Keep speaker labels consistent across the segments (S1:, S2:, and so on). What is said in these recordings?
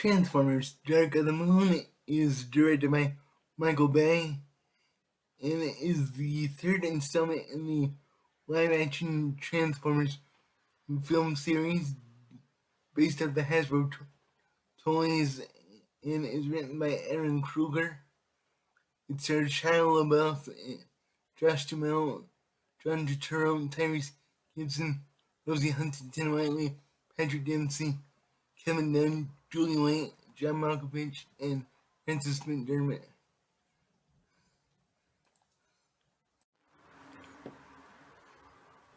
S1: Transformers: Dark of the Moon is directed by Michael Bay and is the third installment in the live-action Transformers film series based on the Hasbro toys and is written by Aaron Kruger. It stars Shia LaBeouf, Josh Duhamel, John Turturro, Tyrese, Gibson, Rosie Huntington-Whiteley, Patrick Dempsey, Kevin Dunn, Julie White, John Malkovich, and Francis McDormand.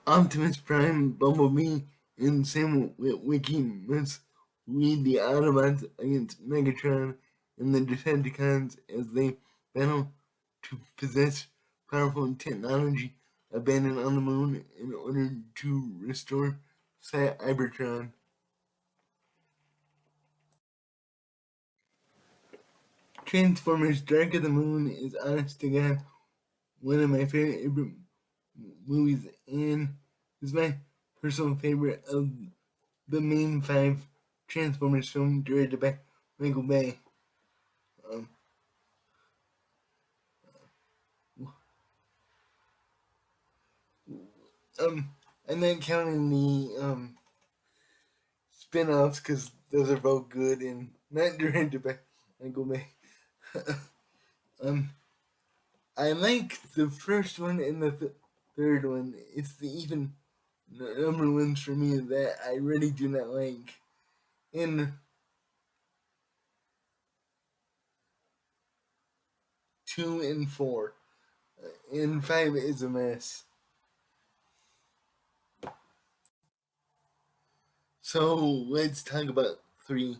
S1: Optimus Prime, Bumblebee, and Sam Witwicky must lead the Autobots against Megatron and the Decepticons as they battle to possess powerful technology abandoned on the moon in order to restore Cybertron. Transformers: Dark of the Moon is honest to God one of my favorite movies and is my personal favorite of the main five Transformers films directed by Michael Bay. Um, I'm not counting the spin-offs because those are both good and not directed by Michael Bay. um, I like the first one and the third one. It's the even number ones for me that I really do not like. And 2 and 4. And 5 is a mess. So let's talk about 3.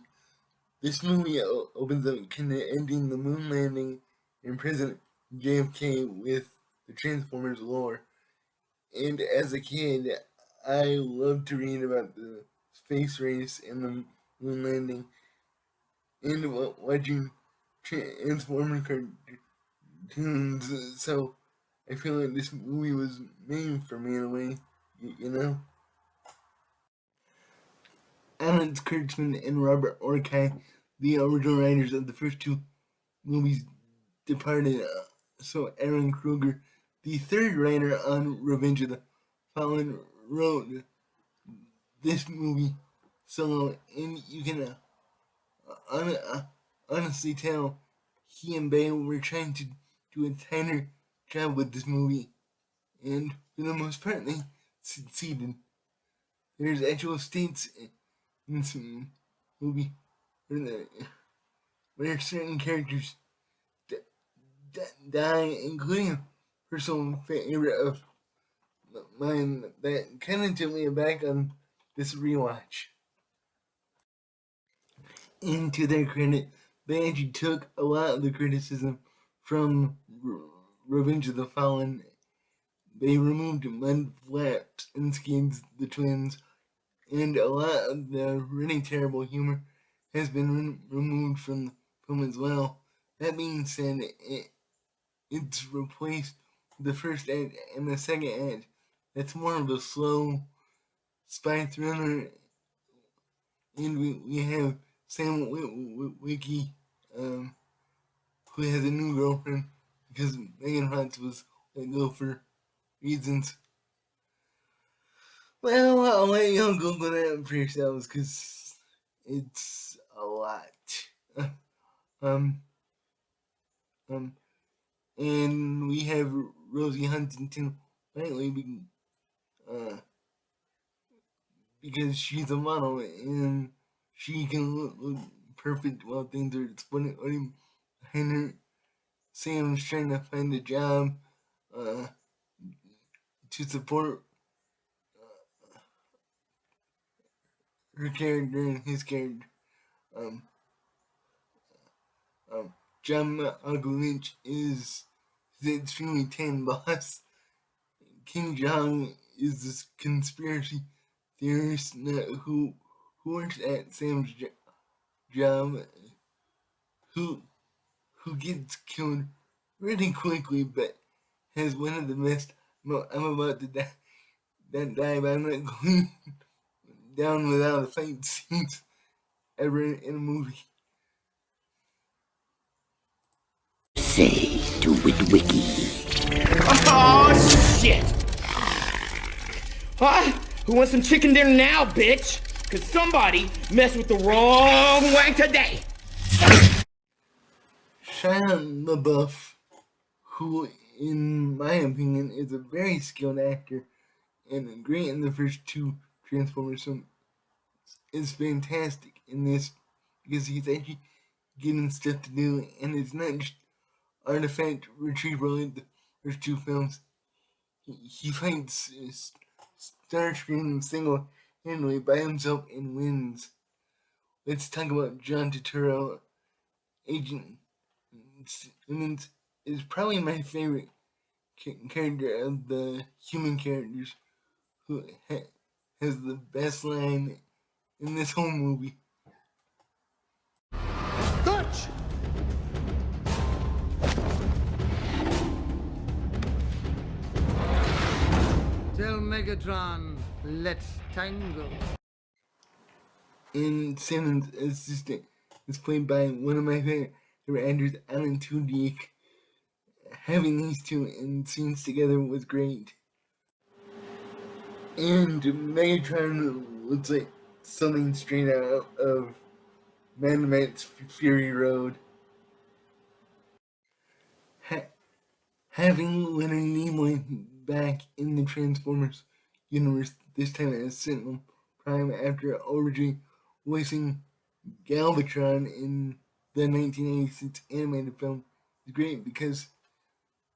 S1: This movie opens up kind of ending the moon landing and President JFK with the Transformers lore. And as a kid, I loved to read about the space race and the moon landing and watching Transformer cartoons. So I feel like this movie was made for me in a way, you know? Alan Kurtzman and Robert Orkai, the original writers of the first 2 movies, departed. So Aaron Kruger, the third writer on Revenge of the Fallen, wrote this movie solo, and you can honestly tell he and Bay were trying to do a tighter job with this movie, and for the most part, they succeeded. There's actual states in this movie where certain characters die, including a personal favorite of mine that kind of took me back on this rewatch. And to their credit, they actually took a lot of the criticism from Revenge of the Fallen. They removed mud flaps and skins, the twins, and a lot of the really terrible humor has been removed from the film as well. That being said, it's replaced the first act and the second act. That's more of a slow spy thriller, and we have Sam Witwicky, who has a new girlfriend because Megan Fox was let go for reasons. Well, I'll let y'all Google that for yourselves because it's a lot. um, um, and we have Rosie Huntington-Whiteley because she's a model and she can look perfect while things are exploding behind her. Sam's trying to find a job uh, to support her character and his character. Um, John Malkovich is the extremely tame boss. King Jeong is this conspiracy theorist who works at Sam's job, who gets killed really quickly, but has one of the best. I'm about to die, but I'm not going down without a fight scenes ever in a movie.
S2: say to Witwicky?
S3: Oh, shit! Who wants some chicken dinner now, bitch? Cause somebody messed with the wrong way today.
S1: Shia LaBeouf, who, in my opinion, is a very skilled actor and great in the first two Transformers films, is fantastic in this because he's actually given stuff to do, and it's not just artifact retrieval in the first two films. He fights Starscream single-handedly by himself and wins. Let's talk about John Turturro. Agent Simmons is probably my favorite character of the human characters, who has the best line in this whole movie.
S4: Dutch! Tell Megatron, let's tango.
S1: And Simmons' assistant is played by one of my favorite actors, Alan Tudyk. Having these two in scenes together was great. And Megatron looks like something straight out of Mad Max Fury Road. Having Leonard Nimoy back in the Transformers universe, this time as Sentinel Prime after originally voicing Galvatron in the 1986 animated film, is great because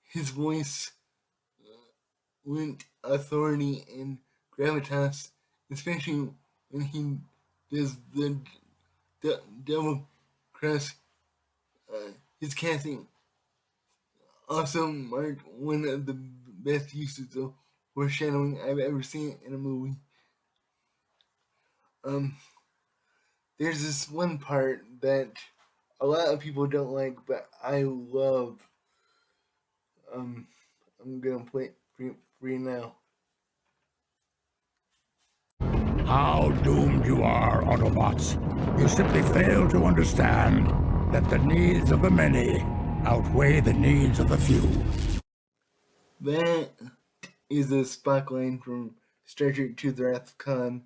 S1: his voice lent authority and gravitas, especially when he does the double cross. His casting also marked one of the best uses of foreshadowing I've ever seen in a movie. There's this one part that a lot of people don't like, but I love. I'm gonna play it for you now.
S5: How doomed you are, Autobots. You simply fail to understand that the needs of the many outweigh the needs of the few.
S1: That is a Spock line from Star Trek II: The Wrath of Khan.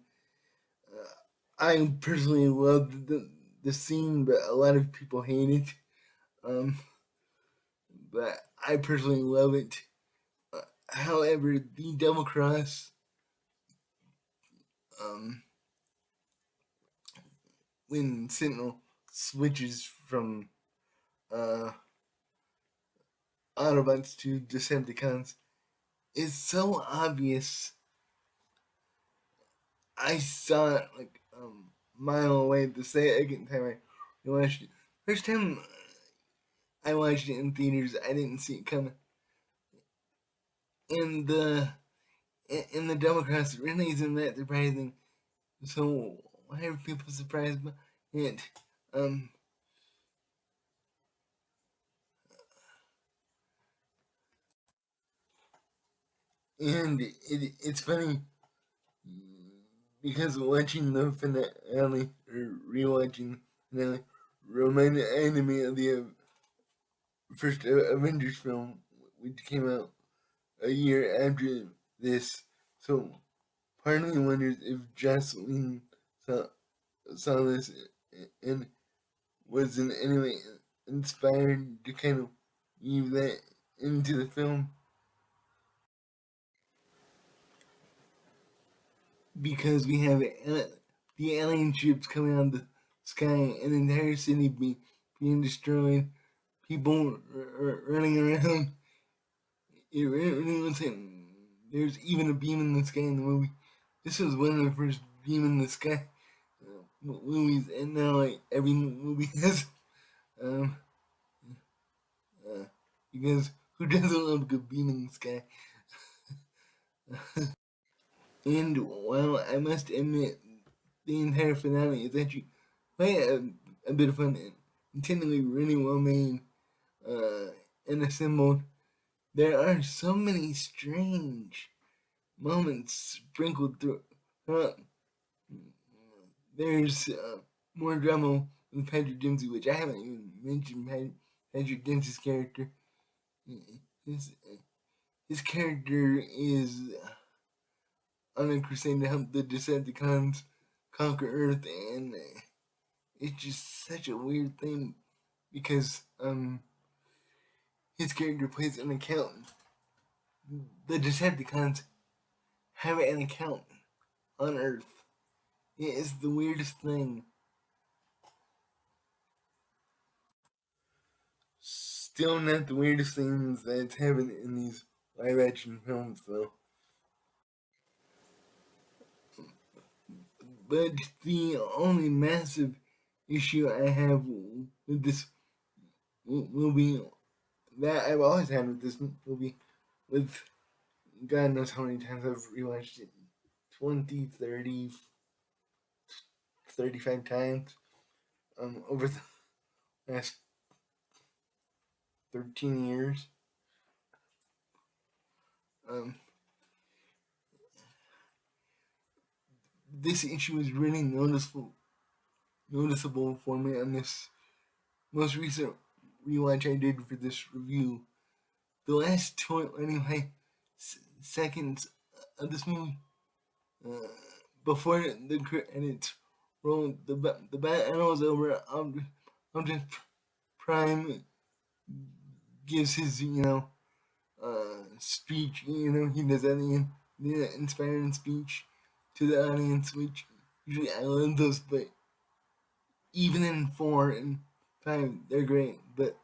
S1: I personally love the scene, but a lot of people hate it. But I personally love it. However, the double cross, when Sentinel switches from Autobots to Decepticons, is so obvious. I saw it like a mile away. The second time I watched it, first time I watched it in theaters, I didn't see it coming. And the double cross really isn't that surprising. So why are people surprised by it? And it's funny because watching the finale or rewatching the finale reminded me of the first Avengers film, which came out a year after this. So part of me wonders if Jocelyn saw this and was in any way inspired to kind of weave that into the film. Because we have the alien ships coming out of the sky, an entire city being destroyed, people running around. It really looks like there's even a beam in the sky in the movie. This was one of the first beam in the sky movies, and now like every movie has. Because who doesn't love a good beam in the sky? And while I must admit, the entire finale is actually quite a bit of fun and intendedly really well made and assembled, there are so many strange moments sprinkled throughout. There's more drama with Patrick Dempsey, which I haven't even mentioned Patrick Dempsey's character. His character is on a crusade to help the Decepticons conquer Earth, and it's just such a weird thing because his character plays an accountant. The Decepticons have an accountant on Earth. It is the weirdest thing. Still not the weirdest things that's happened in these live action films, though. But the only massive issue I have with this movie, that I've always had with this movie, with God knows how many times I've rewatched it, 20, 30, 35 times over the last 13 years. This issue is really noticeable for me on this most recent rewatch I did for this review. The last 25 seconds of this movie, before the credits roll, the battle is over. Optimus Prime gives his, speech. He does that in the inspiring speech to the audience, which usually I love those, but even in 4 and 5, they're great. But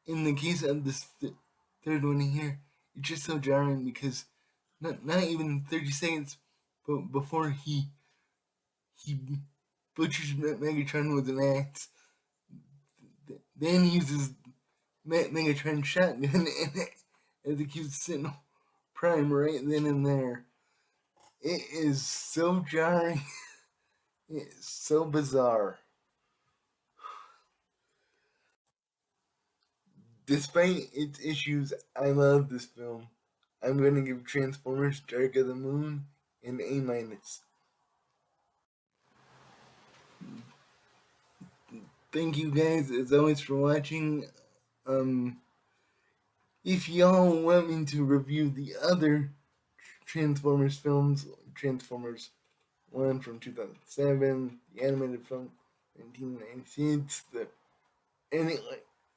S1: in the case of this third one here, it's just so jarring because not even 30 seconds but before he butchers Megatron with an axe, then he uses Megatron's shotgun and executes Sentinel Prime right then and there. It is so jarring. It's so bizarre. Despite its issues, I love this film. I'm going to give Transformers Dark of the Moon an A-. Thank you guys as always for watching. If y'all want me to review the other Transformers films, Transformers 1 from 2007, the animated film 1996,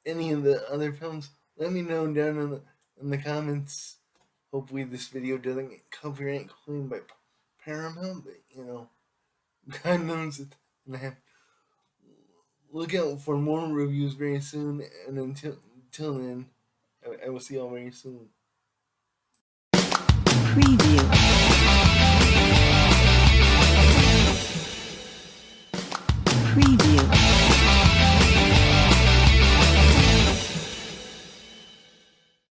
S1: any of the other films, let me know down in the comments. Hopefully this video doesn't get copyright claimed by Paramount, but God knows it. Look out for more reviews very soon, and until then, I will see y'all very soon.
S6: Preview.